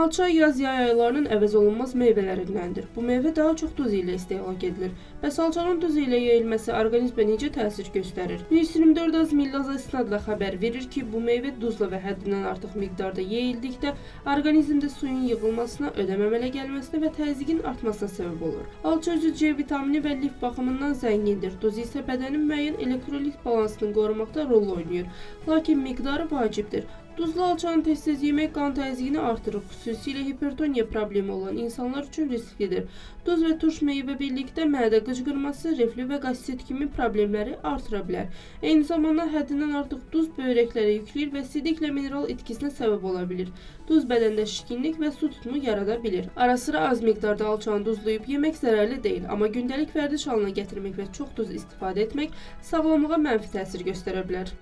Alça yaz yay aylarının əvəz olunmaz meyvələrindəndir. Bu meyvə daha çox duz ilə istehlak edilir. Bəs alçanın duz ilə yeyilməsi orqanizmə necə təsir göstərir? 124 az Millaza isnadla xəbər verir ki, bu meyvə duzla və həddindən artıq miqdarda yeyildikdə orqanizmdə suyun yığılmasına, ödəm əmələ gəlməsinə və təzyiqin artmasına səbəb olur. Alça özü C vitamini və lif baxımından zəngindir. Duz isə bədənin müəyyən elektrolit balansını qorumaqda rol oynayır. Lakin miqdarı vacibdir. Duzlu alçanı tez-tez yemək qan təzyiqini artırır, xüsusilə hipertoniya problemi olan insanlar üçün risklidir. Duz və turş meyvə birlikdə mədə qıcqırması, reflü və qastrit kimi problemləri artıra bilər. Eyni zamanda həddindən artıq duz böyrəklərə yükləyir və sidiklə mineral itkisinə səbəb ola bilir. Duz bədəndə şişkinlik və su tutumu yarada bilir. Ara sıra az miqdarda alçanı duzlayıb yemək zərərli deyil, amma gündəlik vərdiş halına gətirmək və çox duz istifadə etmək sağlamlığa mənfi təsir göstərə bilər.